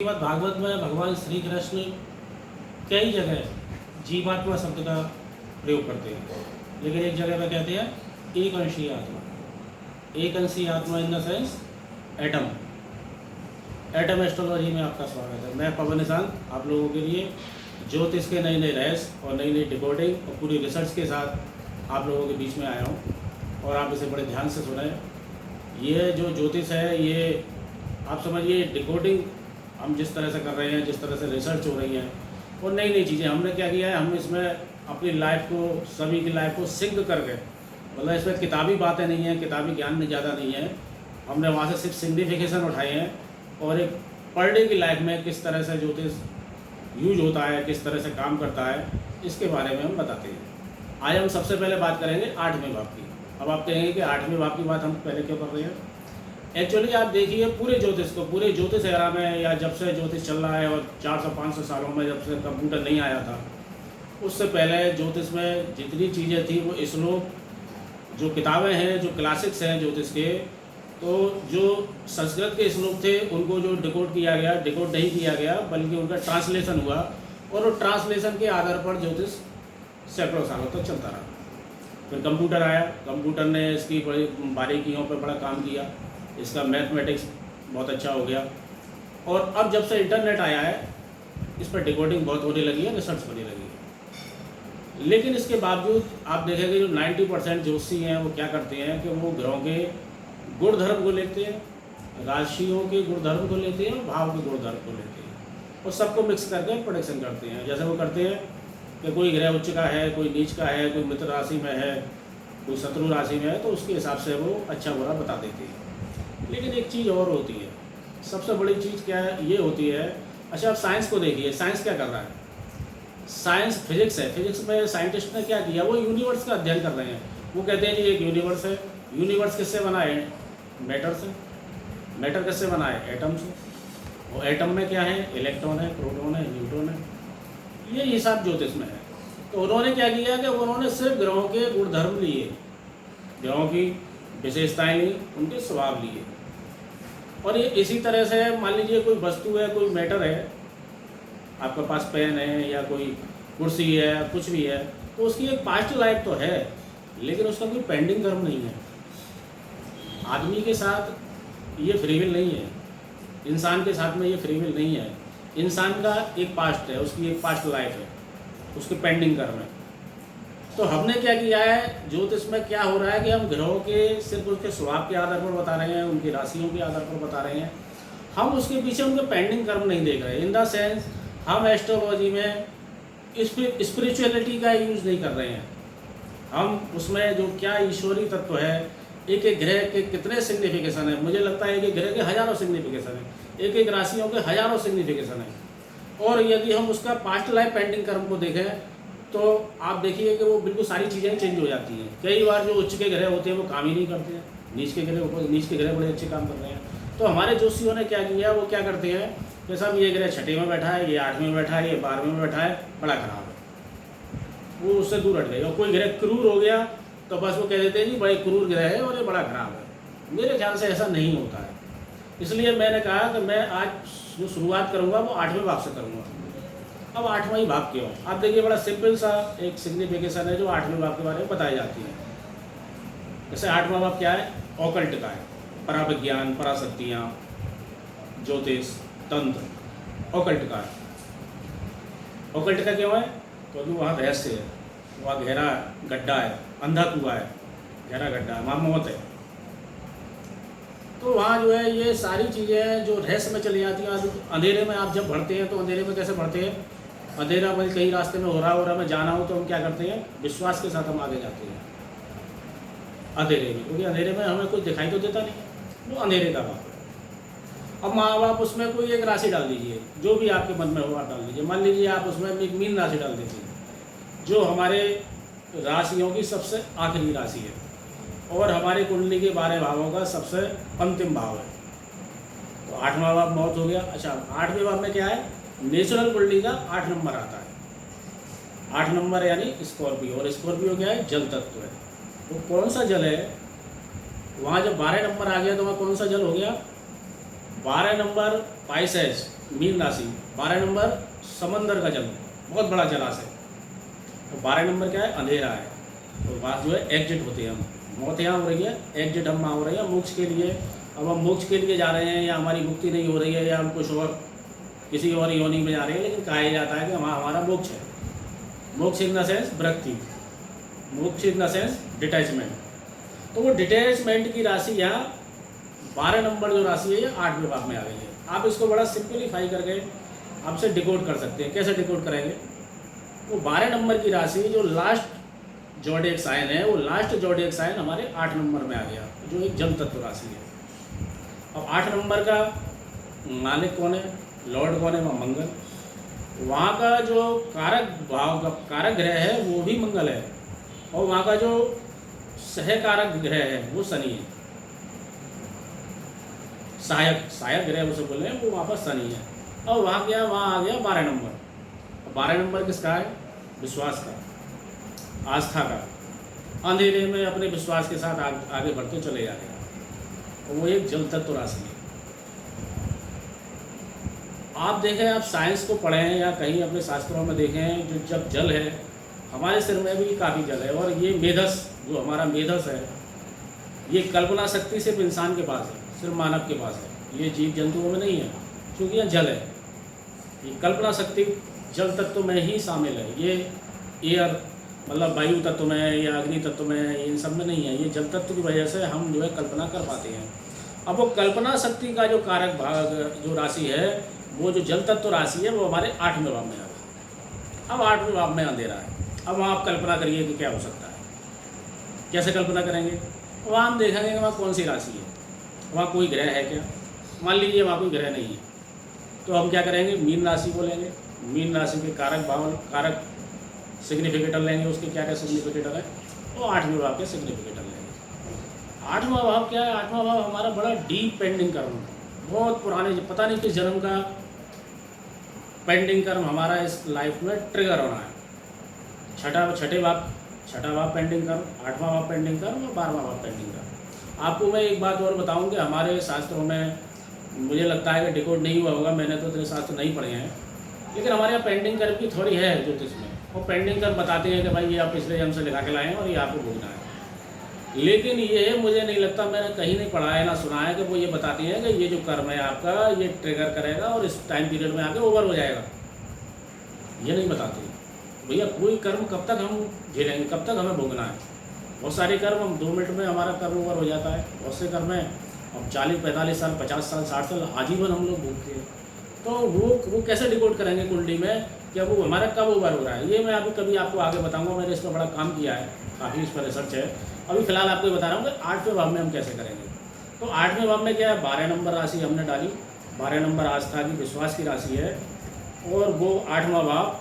श्रीमद् भागवत में भगवान श्री कृष्ण कई जगह जीवात्मा शब्द का प्रयोग करते हैं, लेकिन एक जगह में कहते हैं एक अंशीय आत्मा। एक अंशीय आत्मा in the sense atom. Atom astrology में आपका स्वागत है। मैं पवन निशांत आप लोगों के लिए ज्योतिष के नए नए रहस्य और नई नई डिकोडिंग और पूरी रिसर्च के साथ आप लोगों के बीच में आया हूँ और आप इसे बड़े ध्यान से सुने। ये जो ज्योतिष है, ये आप समझिए डिकोडिंग हम जिस तरह से कर रहे हैं, जिस तरह से रिसर्च हो रही है और नई नई चीज़ें हमने क्या किया है, हम इसमें अपनी लाइफ को, सभी की लाइफ को सिंक करके, मतलब इसमें किताबी बातें नहीं हैं, किताबी ज्ञान में ज़्यादा नहीं है। हमने वहाँ से सिर्फ सिग्निफिकेशन उठाए हैं और एक पर डे की लाइफ में किस तरह से ज्योतिष यूज होता है, किस तरह से काम करता है, इसके बारे में हम बताते हैं। आज हम सबसे पहले बात करेंगे 8वें भाव की। अब आप कहेंगे कि 8वें भाव की बात हम पहले क्यों कर रहे हैं। एक्चुअली आप देखिए पूरे ज्योतिष को, पूरे ज्योतिष एरा में या जब से ज्योतिष चल रहा है और 400-500 सालों में जब से कंप्यूटर नहीं आया था, उससे पहले ज्योतिष में जितनी चीज़ें थी वो श्लोक, जो किताबें हैं, जो क्लासिक्स हैं ज्योतिष के, तो जो संस्कृत के श्लोक थे उनको जो डिकोड किया गया, डिकोड नहीं किया गया बल्कि उनका ट्रांसलेशन हुआ और वो ट्रांसलेशन के आधार पर ज्योतिष सैकड़ों सालों तक चलता रहा। फिर कंप्यूटर आया, कंप्यूटर ने इसकी बड़ी बारीकियों पर बड़ा काम किया, इसका मैथमेटिक्स बहुत अच्छा हो गया और अब जब से इंटरनेट आया है इस पर डिकोडिंग बहुत होने लगी है, रिसर्च होने लगी है। लेकिन इसके बावजूद आप देखेंगे जो 90% ज्योतिषी हैं वो क्या करते हैं कि वो ग्रहों के गुण धर्म को लेते हैं, राशियों के गुण धर्म को लेते हैं और भाव के गुण धर्म को लेते हैं और सबको मिक्स करके प्रोडिक्शन करते हैं। जैसे वो करते हैं कि कोई ग्रह उच्च का है, कोई नीच का है, कोई मित्र राशि में है, कोई शत्रु राशि में है, तो उसके हिसाब से वो अच्छा बुरा बता देते हैं। लेकिन एक चीज़ और होती है, सबसे बड़ी चीज़ क्या है, ये होती है। अच्छा, आप साइंस को देखिए, साइंस क्या कर रहा है। साइंस फिजिक्स है, फिजिक्स में साइंटिस्ट ने क्या किया, वो यूनिवर्स का अध्ययन कर रहे हैं। वो कहते हैं जी एक यूनिवर्स है, यूनिवर्स किससे बना है, मैटर से। मैटर किससे बना है, एटम से। वो एटम में क्या है, इलेक्ट्रॉन है, प्रोटॉन है, न्यूट्रॉन है। ये हिसाब ज्योतिष में है। तो उन्होंने क्या किया कि उन्होंने सिर्फ ग्रहों के गुणधर्म लिए, ग्रहों की विशेषताएं ली, उनके स्वभाव लिए। और ये इसी तरह से मान लीजिए कोई वस्तु है, कोई मैटर है, आपके पास पेन है या कोई कुर्सी है, कुछ भी है, तो उसकी एक पास्ट लाइफ तो है लेकिन उसका कोई पेंडिंग कर्म नहीं है। आदमी के साथ ये फ्री विल नहीं है, इंसान के साथ में ये फ्री विल नहीं है। इंसान का एक पास्ट है, उसकी एक पास्ट लाइफ है, उसके पेंडिंग कर्म है। तो हमने क्या किया है, ज्योतिष में क्या हो रहा है कि हम ग्रहों के सिर्फ उसके स्वभाव के आधार पर बता रहे हैं, उनकी राशियों के आधार पर बता रहे हैं। हम उसके पीछे उनके पेंडिंग कर्म नहीं देख रहे। इन द सेंस हम एस्ट्रोलॉजी में स्पिरिचुअलिटी का यूज़ नहीं कर रहे हैं। हम उसमें जो क्या ईश्वरीय तत्व है, एक एक ग्रह के कितने सिग्निफिकेशन है, मुझे लगता है एक एक ग्रह के हज़ारों सिग्निफिकेशन है, एक एक राशियों के हज़ारों सिग्निफिकेशन है। और यदि हम उसका पास्ट लाइफ पेंडिंग कर्म को देखें तो आप देखिए कि वो बिल्कुल सारी चीज़ें चेंज हो जाती हैं। कई बार जो उच्च के ग्रह होते हैं वो काम ही नहीं करते हैं, नीच के ग्रह बड़े अच्छे काम कर रहे हैं। तो हमारे ज्योतिषियों ने क्या किया, वो क्या करते हैं कि साहब ये ग्रह 6वीं में बैठा है, ये 8वीं में बैठा है, ये 12वीं में बैठा है, बड़ा खराब है, वो उससे दूर हट गए। और कोई ग्रह क्रूर हो गया तो बस वो कह देते हैं जी बड़े क्रूर ग्रह है और ये बड़ा खराब है। मेरे ख्याल से ऐसा नहीं होता है। इसलिए मैंने कहा कि मैं आज जो शुरुआत करूँगा वो 8वें भाव से करूँगा। अब 8वां ही भाव क्यों, आप देखिए बड़ा सिंपल सा एक सिग्निफिकेशन है जो 8वें भाव के बारे में बताई जाती है। जैसे 8वां भाव क्या है, ऑकल्ट का है, पराविज्ञान, पराशक्तियाँ, ज्योतिष, तंत्र, ऑकल्ट का है। ऑकल्ट का क्यों है, क्योंकि वहाँ रहस्य है, वहाँ गहरा गड्ढा है, अंधा कुआं है, गहरा गड्ढा है, वहाँ मौत है। तो वहाँ जो है ये सारी चीज़ें जो रहस्य में चली जाती हैं। अंधेरे में आप जब बढ़ते हैं तो अंधेरे में कैसे बढ़ते हैं, अंधेरा में कहीं रास्ते में हो रहा में जाना हो तो हम क्या करते हैं, विश्वास के साथ हम आगे जाते हैं अंधेरे में, क्योंकि अंधेरे में हमें कुछ दिखाई तो देता नहीं, वो अंधेरे का बात है। अब माँ बाप उसमें कोई एक राशि डाल दीजिए, जो भी आपके मन में हो आप डाल दीजिए। मान लीजिए आप उसमें एक मीन राशि डाल दीजिए, जो हमारे राशियों की सबसे आखिरी राशि है और हमारी कुंडली के 12 भावों का सबसे अंतिम भाव है। तो 8वां भाव मौत हो गया। अच्छा, 8वें भाव में क्या है, नेचुरल कुंडली का 8 नंबर आता है। 8 नंबर यानी स्कॉर्पियो, और स्कॉर्पियो क्या है, जल तत्व है। तो कौन सा जल है, वहाँ जब 12 नंबर आ गया तो वहाँ कौन सा जल हो गया, 12 नंबर पाइसेस, मीन राशि। 12 नंबर समंदर का जल, बहुत बड़ा जलाशय। तो 12 नंबर क्या है, अंधेरा है। तो बात जो है एग्जिट होते हैं हम, मौत यहाँ हो रही है, एग्जिट हम हो रही है मोक्ष के लिए। अब हम मोक्ष के लिए जा रहे हैं या हमारी मुक्ति नहीं हो रही है या हम कुछ और किसी और योनि में जा रहे हैं, लेकिन कहा जाता है कि हमारा मोक्ष है। मोक्ष इन द सेंस वृत्ति, मोक्ष इन द सेंस डिटैचमेंट। तो वो डिटैचमेंट की राशि यहाँ 12 नंबर जो राशि है ये 8वें भाव में आ गई है। आप इसको बड़ा सिंपलीफाई करके आपसे डिकोड कर सकते हैं। कैसे डिकोड करेंगे? वो 12 नंबर की राशि जो लास्ट ज़ोडिएक साइन है, वो लास्ट ज़ोडिएक साइन हमारे 8 नंबर में आ गया, जो एक जल तत्व राशि है। अब 8 नंबर का मालिक कौन है, लॉर्ड कौन है? वह मंगल। वहाँ का जो कारक भाव का कारक ग्रह है वो भी मंगल है, और वहाँ का जो सहकारक ग्रह है वो शनि है। सहायक ग्रह उसे बोले हैं, वो वहाँ पर शनि है। और वहाँ गया, वहाँ आ गया 12 नंबर। 12 नंबर किसका है? विश्वास का, आस्था का। अंधेरे में अपने विश्वास के साथ आगे बढ़ते चले जा रहे हैं, और वो एक जल तत्व राशि है। आप देखें, आप साइंस को पढ़ें या कहीं अपने शास्त्रों में देखें, जो जब जल है, हमारे सिर में भी काफ़ी जल है। और ये मेधस, जो हमारा मेधस है, ये कल्पना शक्ति सिर्फ इंसान के पास है, सिर्फ मानव के पास है, ये जीव जंतुओं में नहीं है, क्योंकि यह जल है। ये कल्पना शक्ति जल तत्व में ही शामिल है। ये एयर मतलब वायु तत्व में या अग्नि तत्व में, इन सब में नहीं है। ये जल तत्व की वजह से हम जो है कल्पना कर पाते हैं। अब वो कल्पना शक्ति का जो कारक भाग जो राशि है, वो जो जल तत्व राशि है, वो हमारे 8वें भाव में आ गया। अब 8वें भाव में अंधेरा है। अब आप कल्पना करिए कि क्या हो सकता है, कैसे कल्पना करेंगे? वहाँ हम देखेंगे कि वहाँ कौन सी राशि है, वहाँ कोई ग्रह है क्या? मान लीजिए वहाँ कोई ग्रह नहीं है, तो हम क्या करेंगे? मीन राशि को लेंगे। मीन राशि के कारक भाव, कारक सिग्निफिकेटर लेंगे, उसके क्या क्या सिग्निफिकेटर है, वो 8वें भाव के सिग्निफिकेटर लेंगे। 8वां भाव क्या है? 8वां भाव हमारा बड़ा डीप पेंडिंग कर्म, बहुत पुराने, पता नहीं किस जन्म का पेंडिंग कर्म हमारा इस लाइफ में ट्रिगर होना है। छठा भाव पेंडिंग कर्म, 8वां भाव पेंडिंग कर्म और 12वां भाव पेंडिंग कर्म। आपको मैं एक बात और बताऊं कि हमारे शास्त्रों में, मुझे लगता है कि डिकोड नहीं हुआ होगा, मैंने तो इतने शास्त्र नहीं पढ़े हैं, लेकिन हमारे यहाँ पेंडिंग कर्म की थोड़ी है ज्योतिष में। वो पेंडिंग कर्म बताते हैं कि भाई ये आप पिछले जन्म से लिखा के लाए हैं और ये आपको भोगना है। लेकिन ये मुझे नहीं लगता, मैंने कहीं नहीं पढ़ा है ना सुना है कि वो ये बताती हैं कि ये जो कर्म है आपका, ये ट्रिगर करेगा और इस टाइम पीरियड में आके ओवर हो जाएगा। ये नहीं बताती भैया। कोई कर्म कब तक हम झेलेंगे, कब तक हमें भोगना है? बहुत सारे कर्म हम 2 मिनट में हमारा कर्म ओवर हो जाता है। बहुत से कर्म हैं अब 40-45 साल, 50 साल, 60 साल, आजीवन हम लोग भोगते हैं। तो वो कैसे डिकोड करेंगे कुंडली में कि वो हमारा कब ओवर हो रहा है? ये मैं अभी कभी आपको आगे बताऊंगा। मैंने इस पर बड़ा काम किया है, काफ़ी इस पर रिसर्च है। अभी फिलहाल आपको बता रहा हूँ कि 8वें भाव में हम कैसे करेंगे। तो 8वें भाव में क्या है? 12 नंबर राशि हमने डाली। 12 नंबर आस्था की, विश्वास की राशि है, और वो 8वां भाव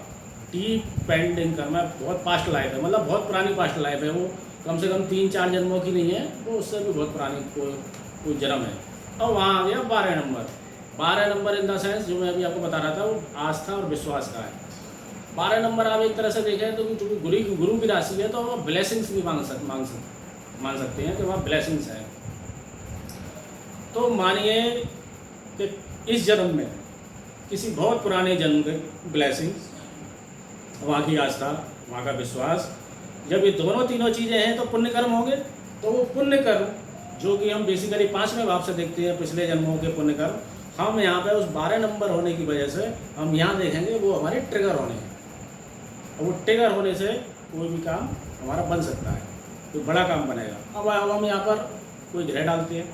डीप पेंडिंग कर्म है, बहुत पास्ट लाइफ है, मतलब बहुत पुरानी पास्ट लाइफ है। वो कम से कम 3-4 जन्मों की नहीं है, वो उससे भी बहुत पुरानी कोई जन्म है। और वहाँ आ गया 12 number. 12 number in the sense, जो मैं अभी आपको बता रहा था, वो आस्था और विश्वास का है। 12 नंबर आप एक तरह से देखें तो चूँकि गुरु की राशि है, तो वह ब्लेसिंग्स भी मान सकते हैं कि वह ब्लेसिंग्स है। तो मानिए कि इस जन्म में किसी बहुत पुराने जन्म के ब्लेसिंग्स, वहाँ की आस्था, वहाँ का विश्वास, जब ये दोनों तीनों चीज़ें हैं तो पुण्य कर्म होंगे। तो वो पुण्य कर्म जो कि हम बेसिकली 5वें भाव से देखते हैं, पिछले जन्मों के पुण्य कर्म, हम यहाँ पे उस 12 नंबर होने की वजह से हम यहाँ देखेंगे वो हमारे ट्रिगर होने हैं। और वो ट्रिगर होने से कोई भी काम हमारा बन सकता है, कोई बड़ा काम बनेगा। अब हम यहाँ पर कोई ग्रह डालते हैं।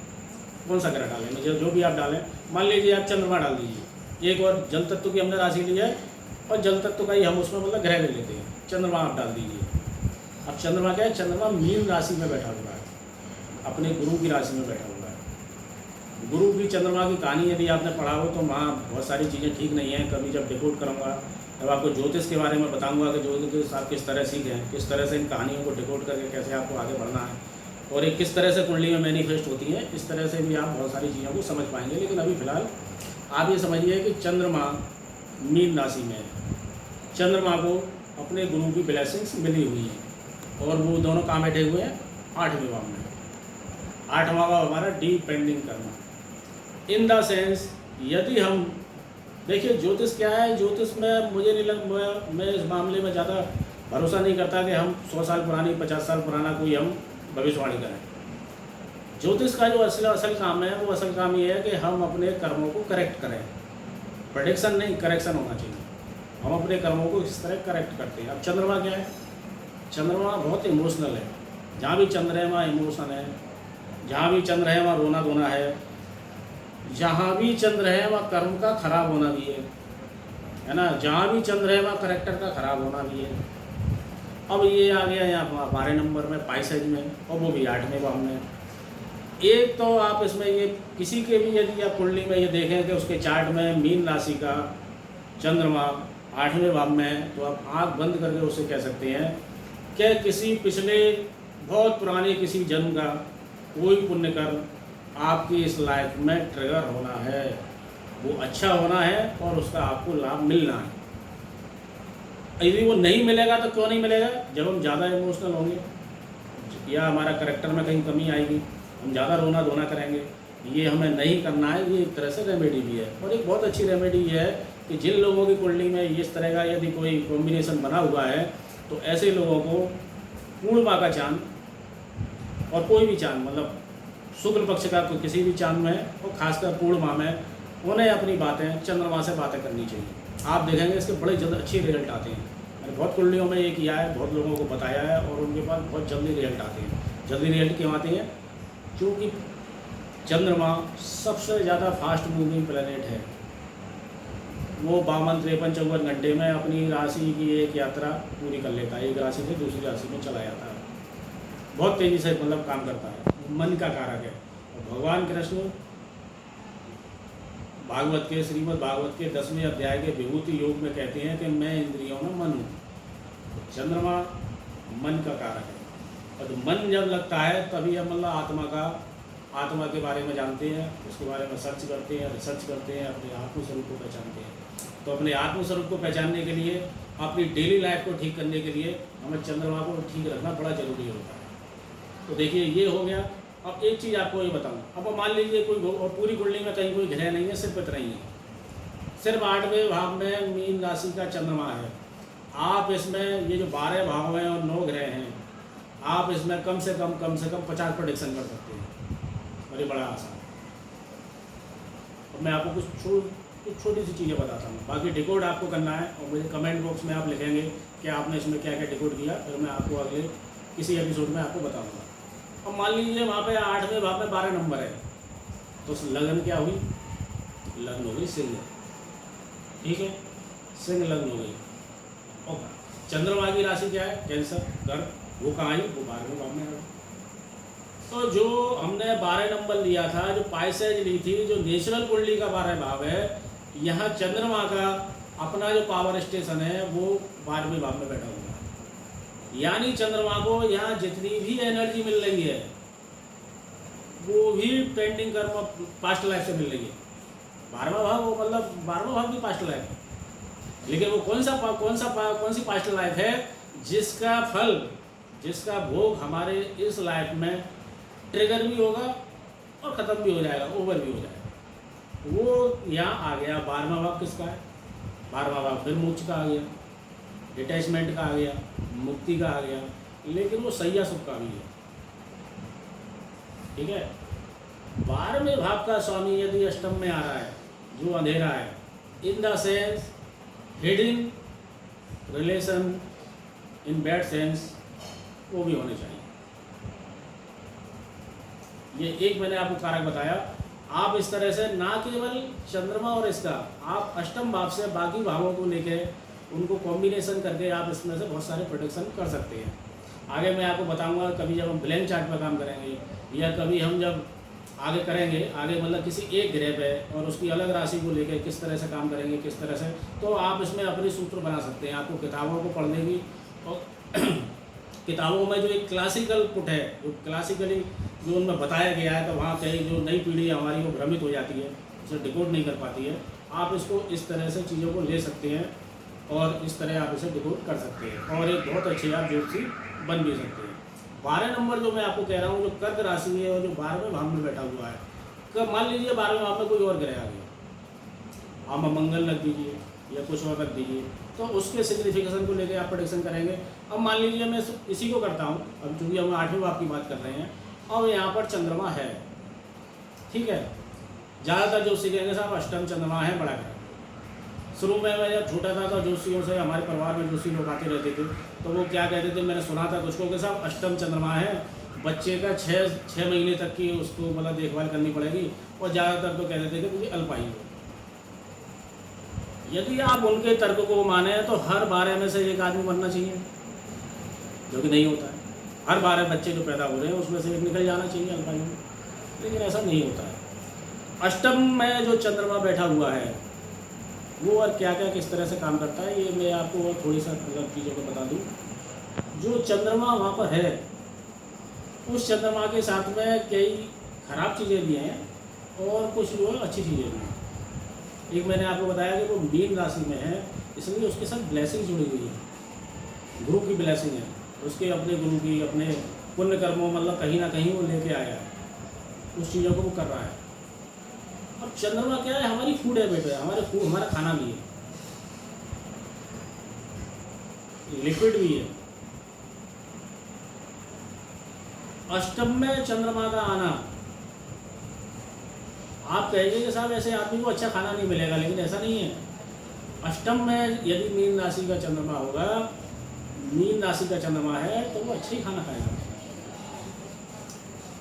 कौन सा ग्रह डालेंगे? जो भी आप डालें, मान लीजिए आप चंद्रमा डाल दीजिए। एक और जल तत्व की हमने राशि ली है, और जल तत्व का ही हम उसमें मतलब ग्रह ले लेते हैं। चंद्रमा आप डाल दीजिए। अब चंद्रमा क्या है? चंद्रमा मीन राशि में बैठा हुआ है, अपने गुरु की राशि में बैठा हुआ है। गुरु की चंद्रमा की कहानी यदि आपने पढ़ा हो तो वहाँ बहुत सारी चीज़ें ठीक नहीं हैं। कभी जब डिकोड करूँगा, तब आपको ज्योतिष के बारे में बताऊँगा कि ज्योतिष आप किस तरह सीखें, किस तरह से इन कहानियों को डिकोड करके कैसे आपको आगे बढ़ना है, और एक किस तरह से कुंडली में मैनिफेस्ट होती है। इस तरह से भी आप बहुत सारी चीज़ों को समझ पाएंगे। लेकिन अभी फ़िलहाल आप ये समझिए कि चंद्रमा मीन राशि में है। चंद्रमा को अपने गुरु की ब्लेसिंग्स मिली हुई है, और वो दोनों कहाँ बैठे हुए हैं? 8वें भाव में। 8वां भाव हमारा डीप पेंडिंग करना। इन द सेंस, यदि हम देखिए ज्योतिष क्या है, ज्योतिष में मुझे नहीं मैं इस मामले में ज़्यादा भरोसा नहीं करता कि हम 100 साल पुरानी 50 साल पुराना कोई हम भविष्यवाणी करें। ज्योतिष का जो असल काम है, वो असल काम ये है कि हम अपने कर्मों को करेक्ट करें। प्रेडिक्शन नहीं, करेक्शन होना चाहिए। हम अपने कर्मों को इस तरह करेक्ट करते हैं। अब चंद्रमा क्या है, चंद्रमा बहुत इमोशनल है। जहाँ भी चंद्र है वहाँ इमोशन है, जहाँ भी चंद्र है वहाँ रोना धोना है, जहाँ भी चंद्र है वहाँ कर्म का खराब होना भी है ना। जहाँ भी चंद्र है वहाँ करेक्टर का खराब होना भी है। अब ये आ गया यहाँ 12 नंबर में पाइसेज में, और वो भी 8वें भाव में। एक तो आप इसमें ये किसी के भी यदि आप कुंडली में ये देखें कि उसके चार्ट में मीन राशि का चंद्रमा 8वें भाव में है, तो आप आँख बंद करके उससे कह सकते हैं कि किसी पिछले बहुत पुराने किसी जन्म का कोई पुण्य कर्म आपकी इस लाइफ में ट्रिगर होना है, वो अच्छा होना है और उसका आपको लाभ मिलना है। यदि वो नहीं मिलेगा तो क्यों नहीं मिलेगा? जब हम ज़्यादा इमोशनल होंगे या हमारा करेक्टर में कहीं कमी आएगी, हम ज़्यादा रोना धोना करेंगे। ये हमें नहीं करना है। ये एक तरह से रेमेडी भी है, और एक बहुत अच्छी रेमेडी ये है कि जिन लोगों की कुंडली में इस तरह का यदि कोई कॉम्बिनेशन बना हुआ है, तो ऐसे लोगों को पूर्णिमा का चांद और कोई भी चांद, मतलब शुक्ल पक्ष का किसी भी चांद में, और खासकर पूर्णिमा में, उन्हें अपनी बातें चंद्रमा से बातें करनी चाहिए। आप देखेंगे इसके बड़े जल्द अच्छे रिजल्ट आते हैं। मैंने बहुत कुंडलियों में ये किया है, बहुत लोगों को बताया है, और उनके पास बहुत जल्दी रिजल्ट आते हैं। जल्दी रिजल्ट क्यों आते हैं? क्योंकि चंद्रमा सबसे ज़्यादा फास्ट मूविंग प्लैनेट है। वो 52, 53, 54 घंटे में अपनी राशि की एक यात्रा पूरी कर लेता है। एक राशि से दूसरी राशि में चला जाता है, बहुत तेज़ी से मतलब काम करता है, मन का कारक है। और भगवान कृष्ण भागवत के श्रीमद् भागवत के 10वें अध्याय के विभूति योग में कहते हैं कि मैं इंद्रियों में मन हूँ। चंद्रमा मन का कारक है, और तो मन जब लगता है तभी हम मतलब आत्मा के बारे में जानते हैं, उसके बारे में सर्च करते हैं, रिसर्च करते हैं, अपने आत्मस्वरूप को पहचानते हैं। तो अपने आत्मस्वरूप को पहचानने के लिए, अपनी डेली लाइफ को ठीक करने के लिए हमें चंद्रमा को ठीक रखना बड़ा जरूरी होता है। तो देखिए ये हो गया। अब एक चीज़ आपको ये बताऊँ, अब मान लीजिए कोई और पूरी कुंडली में कहीं कोई ग्रह नहीं है, सिर्फ इतना ही है, सिर्फ 8वें भाव में मीन राशि का चंद्रमा है। आप इसमें ये जो 12 भाव हैं और 9 ग्रह हैं, आप इसमें कम से कम 50 प्रेडिक्शन कर सकते हैं। बड़ी बड़ा आसान। अब मैं आपको कुछ छोटी सी चीज़ें बताता हूँ, बाकी डिकोड आपको करना है, और मुझे कमेंट बॉक्स में आप लिखेंगे कि आपने इसमें क्या क्या डिकोड किया, फिर मैं आपको अगले किसी एपिसोड में आपको बताऊँगा। अब मान लीजिए वहाँ पे 8वें भाव में 12 नंबर है, तो लगन क्या हुई? लगन हो गई सिंह। ठीक है, सिंह लगन हो गई। और चंद्रमा की राशि क्या है? कैंसर, गर्भ। वो कहाँ आई? वो 12वें भाव में आ गई। तो जो हमने 12 नंबर लिया था, जो पाइसेज ली थी, जो नेचुरल कुंडली का 12 भाव है, यहाँ चंद्रमा का अपना जो पावर स्टेशन है वो 12वें भाव में बैठा हुआ है। यानी चंद्रमा को यहाँ जितनी भी एनर्जी मिल रही है वो भी पेंडिंग कर्म पास्ट लाइफ से मिल रही है। 12वां भाव वो मतलब 12वां भाव की पास्ट लाइफ है, लेकिन वो कौन सी पास्ट लाइफ है जिसका फल, जिसका भोग हमारे इस लाइफ में ट्रिगर भी होगा और ख़त्म भी हो जाएगा, ओवर भी हो जाएगा। वो यहाँ आ गया। 12वां भाव किसका है? 12वां भाव फिर मोक्ष का आ गया, डिटैचमेंट का आ गया, मुक्ति का आ गया, लेकिन वो सैया सुख का भी है। ठीक है, 12वें भाव का स्वामी यदि अष्टम में आ रहा है, जो अंधेरा है, in the sense hidden relation, in bad sense, वो भी होने चाहिए। ये एक मैंने आपको कारक बताया। आप इस तरह से ना केवल चंद्रमा और इसका, आप अष्टम भाव से बाकी भावों को लेके उनको कॉम्बिनेशन करके आप इसमें से बहुत सारे प्रोडक्शन कर सकते हैं। आगे मैं आपको बताऊंगा, कभी जब हम ब्लैंक चार्ट पर काम करेंगे, या कभी हम जब आगे करेंगे, आगे मतलब किसी एक ग्रह पे और उसकी अलग राशि को लेकर किस तरह से काम करेंगे, किस तरह से, तो आप इसमें अपने सूत्र बना सकते हैं। आपको किताबों को पढ़ने की, और किताबों में जो एक क्लासिकल पुट है, जो क्लासिकली जो उनमें बताया गया है, तो वहाँ कहीं जो नई पीढ़ी हमारी वो भ्रमित हो जाती है, उसे डिकोड नहीं कर पाती है। आप इसको इस तरह से चीज़ों को ले सकते हैं और इस तरह आप इसे डिकोड कर सकते हैं, और एक बहुत अच्छे आप ज्योतिषी बन भी सकते हैं। 12 नंबर जो मैं आपको कह रहा हूँ, जो कर्क राशि है और जो 12वें भाव में बैठा हुआ है, कब मान लीजिए 12वें भाव में कोई और ग्रह आ गया, आप मंगल रख दीजिए या कुछ और रख दीजिए, तो उसके सिग्निफिकेशन को लेकर आप प्रेडिक्शन करेंगे। अब मान लीजिए मैं इसी को करता हूँ, अब चूँकि हम 8वें भाव की बात कर रहे हैं, अब यहाँ पर चंद्रमा है, ठीक है। ज़्यादातर जो सीखेंगे साहब अष्टम चंद्रमा है बड़ा ग्रह। शुरू में मैं जब छोटा था तो जोशियों से, हमारे परिवार में जोशी लोग आते रहते थे, तो वो क्या कहते थे, मैंने सुना था कुछ को कि साहब अष्टम चंद्रमा है, बच्चे का 6 महीने तक की उसको मतलब देखभाल करनी पड़ेगी, और ज़्यादातर तो कहते थे कि मुझे अल्पायु हो। यदि आप उनके तर्क को माने तो हर 12 में से एक आदमी बनना चाहिए, जो कि नहीं होता है। हर 12 बच्चे जो पैदा हो रहे हैं उसमें से एक निकल जाना चाहिए अल्पायु में, लेकिन ऐसा नहीं होता है। अष्टम में जो चंद्रमा बैठा हुआ है वो और क्या क्या किस तरह से काम करता है, ये मैं आपको और थोड़ी सा मतलब चीज़ों को बता दूं। जो चंद्रमा वहाँ पर है, उस चंद्रमा के साथ में कई खराब चीज़ें भी हैं और कुछ जो है अच्छी चीज़ें भी हैं। एक मैंने आपको बताया कि वो मीन राशि में है, इसलिए उसके साथ ब्लेसिंग जुड़ी हुई है, गुरु की ब्लेसिंग है, उसके अपने गुरु की, अपने पुण्य कर्मों मतलब कहीं ना कहीं वो लेके आया है, उस चीज़ों को वो कर रहा है। अब चंद्रमा क्या है, हमारी फूड हैबिट है, हमारा खाना भी है, लिक्विड भी है। अष्टम में चंद्रमा का आना, आप कहेंगे कि साहब ऐसे आदमी को अच्छा खाना नहीं मिलेगा, लेकिन ऐसा नहीं है। अष्टम में यदि मीन राशि का चंद्रमा होगा, मीन राशि का चंद्रमा है, तो वो अच्छा ही खाना खाएगा,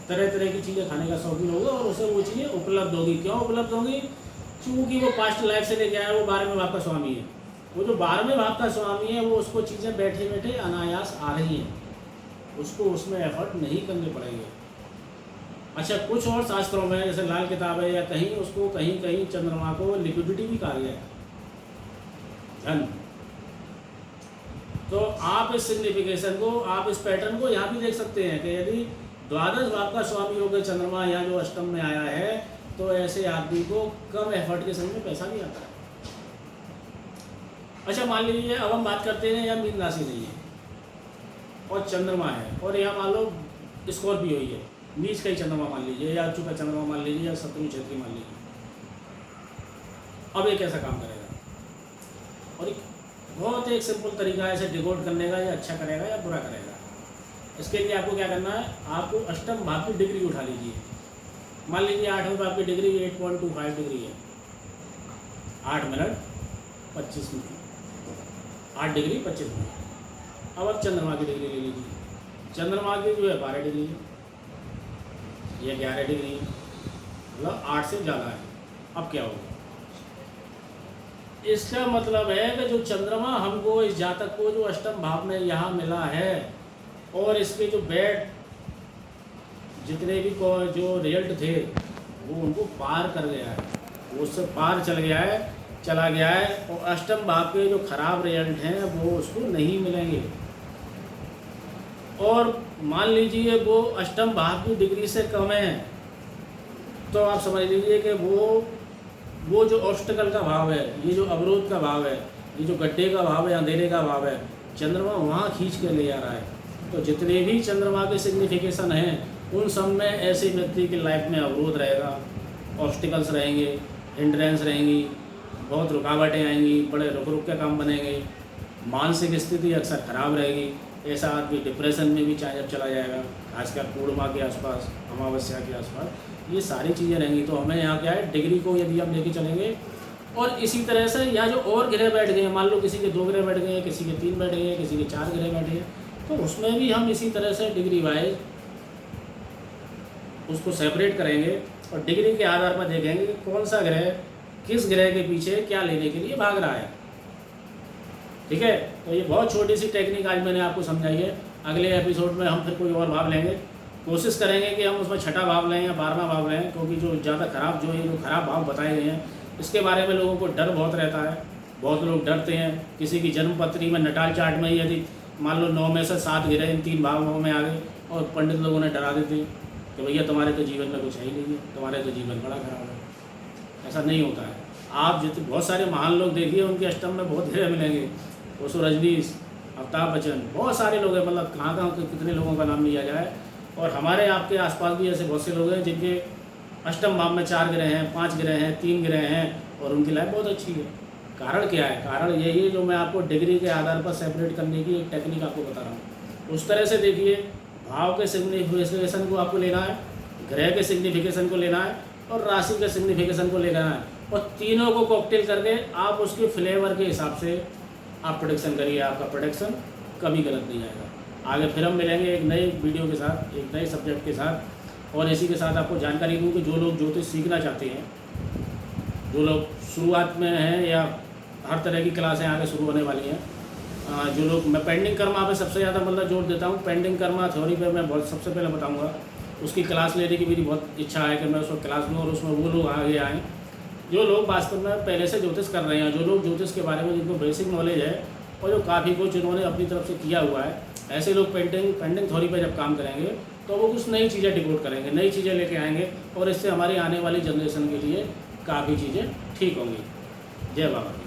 तरह तरह की चीज़ें खाने का शौकीन होगा और उसे वो चीज़ें उपलब्ध होगी। क्यों उपलब्ध होगी? क्योंकि वो पास्ट लाइफ से लेके आया, वो 12वें भाव का स्वामी है। वो जो 12वें भाव का स्वामी है, वो उसको चीज़ें बैठे बैठे अनायास आ रही हैं, उसको उसमें एफर्ट नहीं करने पड़ेंगे। अच्छा, कुछ और शास्त्रों में जैसे लाल किताब है या कहीं, उसको कहीं कहीं चंद्रमा को लिक्विडिटी भी कहा गया है, धन। तो आप इस सिग्निफिकेशन को, आप इस पैटर्न को यहाँ भी देख सकते हैं कि यदि द्वादश भाव का स्वामी होकर चंद्रमा यहाँ जो अष्टम में आया है, तो ऐसे आदमी को कम एफर्ट के समय में पैसा भी आता है। अच्छा, मान लीजिए अब हम बात करते हैं, यहाँ मीन राशि नहीं है और चंद्रमा है, और यहाँ मान लो स्कॉर्पियो ही है, नीच का ही चंद्रमा मान लीजिए, या अच्छु का चंद्रमा मान लीजिए, या शत्रु क्षेत्री मान लीजिए। अब ये कैसा काम करेगा? और एक बहुत एक सिंपल तरीका है इसे डिकोड करने का, या अच्छा करेगा या बुरा करेगा। इसके लिए आपको क्या करना है, आपको अष्टम भाव की डिग्री उठा लीजिए। मान लीजिए 8वें भाव की डिग्री 8.25 डिग्री है, 8 मिनट 25 मिनट, 8 डिग्री 25 मिनट। अब आप चंद्रमा की डिग्री ले लीजिए, चंद्रमा की जो है 12 डिग्री है, यह 11 डिग्री है, मतलब 8 से ज़्यादा है। अब क्या होगा? इसका मतलब है कि जो चंद्रमा हमको, इस जातक को जो अष्टम भाव में यहाँ मिला है, और इसके जो बैड जितने भी जो रिजल्ट थे वो उनको पार कर गया है, वो उससे पार चला गया है, और अष्टम भाव के जो खराब रिजल्ट हैं वो उसको नहीं मिलेंगे। और मान लीजिए वो अष्टम भाव की डिग्री से कम है, तो आप समझ लीजिए कि वो जो ऑब्स्टिकल का भाव है, ये जो अवरोध का भाव है, ये जो गड्ढे का भाव है, अंधेरे का भाव है, चंद्रमा वहाँ खींच के ले जा रहा है। तो जितने भी चंद्रमा के सिग्निफिकेशन हैं, उन सब में ऐसे व्यक्ति की लाइफ में अवरोध रहेगा, ऑब्स्टिकल्स रहेंगे, हिंड्रेंस रहेंगी, बहुत रुकावटें आएंगी, बड़े रुक रुक के काम बनेंगे, मानसिक स्थिति अक्सर ख़राब रहेगी। ऐसा आदमी डिप्रेशन में भी चाहे जब चला जाएगा, खासकर पूर्णिमा के आसपास, अमावस्या के आसपास, ये सारी चीज़ें रहेंगी। तो हमें यहाँ क्या है, डिग्री को यदि हम लेके चलेंगे, और इसी तरह से यहाँ जो और ग्रह बैठ गए, मान लो किसी के 2 ग्रह बैठ गए, किसी के 3 बैठ गए, किसी के 4 ग्रह बैठ गए, तो उसमें भी हम इसी तरह से डिग्री वाइज उसको सेपरेट करेंगे, और डिग्री के आधार पर देखेंगे कि कौन सा ग्रह किस ग्रह के पीछे क्या लेने के लिए भाग रहा है। ठीक है, तो ये बहुत छोटी सी टेक्निक आज मैंने आपको समझाई है। अगले एपिसोड में हम फिर कोई और भाव लेंगे, कोशिश करेंगे कि हम उसमें 6ठा भाव लें या 12वां भाव लें, क्योंकि जो ज़्यादा खराब जो खराब भाव बताए गए हैं, इसके बारे में लोगों को डर बहुत रहता है, बहुत लोग डरते हैं। किसी की जन्म पत्री में नटाल चार्ट में यदि मान लो 9 में से 7 गिरे, इन 3 भावों में आ गए, और पंडित लोगों ने डरा देते हैं कि भैया तुम्हारे तो जीवन में कुछ है ही नहीं है, तुम्हारे तो जीवन बड़ा खराब है। ऐसा नहीं होता है। आप जितने बहुत सारे महान लोग देखिए, उनके अष्टम में बहुत ग्रह मिलेंगे, ओशो रजनीश, अमिताभ बच्चन, बहुत सारे लोग हैं, मतलब कहाँ कहाँ के कितने लोगों का नाम लिया जाए। और हमारे आपके आसपास भी ऐसे बहुत से लोग हैं जिनके अष्टम भाव में 4 ग्रह हैं, 5 ग्रह हैं, 3 ग्रह हैं और उनकी लाइफ बहुत अच्छी है। कारण क्या है? कारण यही है जो मैं आपको डिग्री के आधार पर सेपरेट करने की एक टेक्निक आपको बता रहा हूँ। उस तरह से देखिए, भाव के सिग्निफिकेशन को आपको लेना है, ग्रह के सिग्निफिकेशन को लेना है और राशि के सिग्निफिकेशन को लेना है, और तीनों को कॉकटेल करके आप उसके फ्लेवर के हिसाब से आप प्रोडिक्शन करिए। आपका प्रोडिक्शन कभी गलत नहीं आएगा। आगे फिर हम मिलेंगे एक नए वीडियो के साथ, एक नए सब्जेक्ट के साथ। और इसी के साथ आपको जानकारी दूँ कि जो लोग ज्योतिष सीखना चाहते हैं, जो लोग शुरुआत में हैं या हर तरह की क्लासें आगे शुरू होने वाली हैं, जो लोग, मैं पेंडिंग कर्मा पे सबसे ज़्यादा मतलब जोर देता हूँ। पेंडिंग कर्मा थ्योरी पे मैं बहुत सबसे पहले बताऊँगा। उसकी क्लास लेने की मेरी बहुत इच्छा है कि मैं उसको क्लास लूँ और उसमें वो लोग आगे आएँ जो लोग वास्तव में पहले से ज्योतिष कर रहे हैं, जो लोग ज्योतिष के बारे में जिनको बेसिक नॉलेज है और जो काफ़ी कुछ इन्होंने अपनी तरफ से किया हुआ है। ऐसे लोग पेंडिंग थ्योरी पे जब काम करेंगे तो वो कुछ नई चीज़ें डिकोड करेंगे, नई चीज़ें लेके आएंगे और इससे हमारी आने वाली जनरेशन के लिए काफ़ी चीज़ें ठीक होंगी। जय बाबा।